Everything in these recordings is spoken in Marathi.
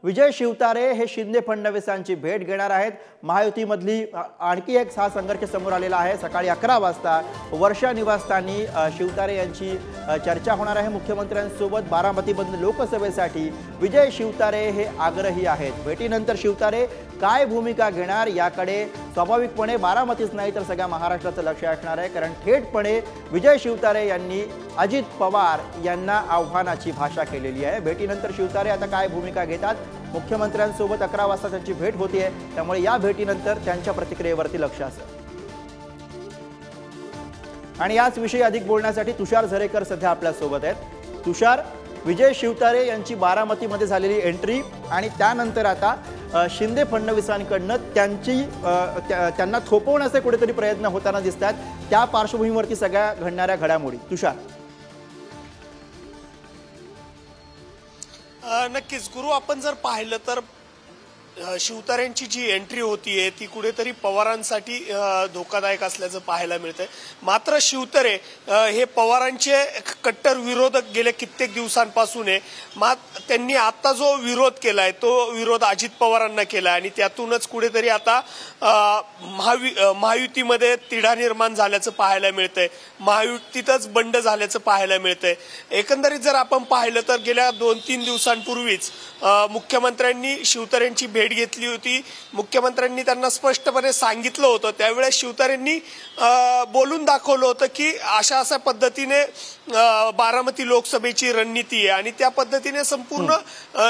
विजय शिवतारे हे शिंदे फडणवीसांची भेट घेणार आहेत। महायुतीमधली आणखी एक संघर्ष समोर आलेला आहे। सकाळी 11 वाजता वर्षा निवासस्थानी शिवतारे यांची चर्चा होणार आहे मुख्यमंत्र्यांसोबत। बारामतीमधील लोकसभेसाठी विजय शिवतारे हे आग्रही आहेत। भेटीनंतर शिवतारे काय भूमिका घेणार याकडे स्वाभाविकपणे बारामतीच नाही तर सगळ्या महाराष्ट्राचं लक्ष असणार आहे, कारण थेटपणे विजय शिवतारे यांनी अजित पवार यांना आव्हानाची भाषा केलेली आहे। भेटीनंतर शिवतारे आता काय भूमिका घेतात, मुख्यमंत्र्यांसोबत 11 वाजता त्यांची भेट होतीये, त्यामुळे या भेटीनंतर त्यांच्या प्रतिक्रियेवरती लक्ष असेल। आणि याच विषयी अधिक बोलण्यासाठी तुषार झरेकर सध्या आपल्या सोबत आहेत। तुषार, विजय शिवतारे यांची बारामतीमध्ये झालेली एंट्री आणि त्यानंतर आता शिंदे फडणवीसांकडून त्यांना थोपवण्याचे कुठेतरी प्रयत्न होताना दिसतात, त्या पार्श्वभूमीवरती सगळ्या घडणाऱ्या घडामोडी। तुषार, नक्कीच गुरु, आपण जर पाहिलं तर शिवतारेंची जी एंट्री होतीये ती कुठेतरी पवारांसाठी धोकादायक असल्याचं पाहायला मिळतंय। मात्र शिवतारे हे पवारांचे कट्टर विरोधक गेले कित्येक दिवसांपासून आहे। त्यांनी आता जो विरोध केलाय तो विरोध अजित पवारांना केलाय आणि त्यातूनच कुठेतरी आता महायुतीमध्ये तिढा निर्माण झाल्याचं पाहायला मिळतंय, महायुतीतच बंड झाल्याचं पाहायला मिळतंय। एकंदरीत जर आपण पाहिलं तर गेल्या 2-3 दिवसांपूर्वीच मुख्यमंत्र्यांनी शिवतारेंची भेट घेतली होती। मुख्यमंत्र्यांनी त्यांना स्पष्टपणे सांगितलं होतं, त्यावेळेस शिवतारेंनी बोलून दाखवलं होतं की अशा पद्धतीने बारामती लोकसभेची रणनीती आहे आणि त्या पद्धतीने संपूर्ण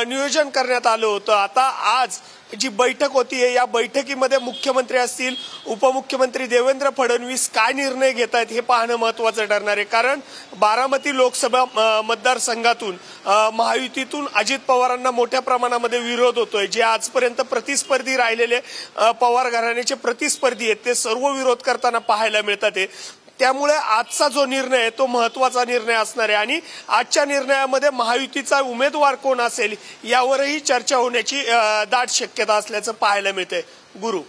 नियोजन करण्यात आलं होतं। आता आज जी बैठक होतीये या बैठकीमध्ये मुख्यमंत्री असतील, उपमुख्यमंत्री देवेंद्र फडणवीस काय निर्णय घेत आहेत हे पाहणं महत्त्वाचं ठरणार आहे, कारण बारामती लोकसभा मतदारसंघातून महायुतीतून अजित पवारांना मोठ्या प्रमाणामध्ये विरोध होतोय। जे आजपर्यंत प्रतिस्पर्धी राहिलेले पवार घराण्याचे प्रतिस्पर्धी आहेत ते सर्व विरोध करताना पाहायला मिळतात। त्यामुळे आजचा जो निर्णय आहे तो महत्त्वाचा निर्णय असणार आहे आणि आजच्या निर्णयामध्ये महायुतीचा उमेदवार कोण असेल यावरही चर्चा होण्याची दाट शक्यता असल्याचं पाहायला मिळते। गुरु,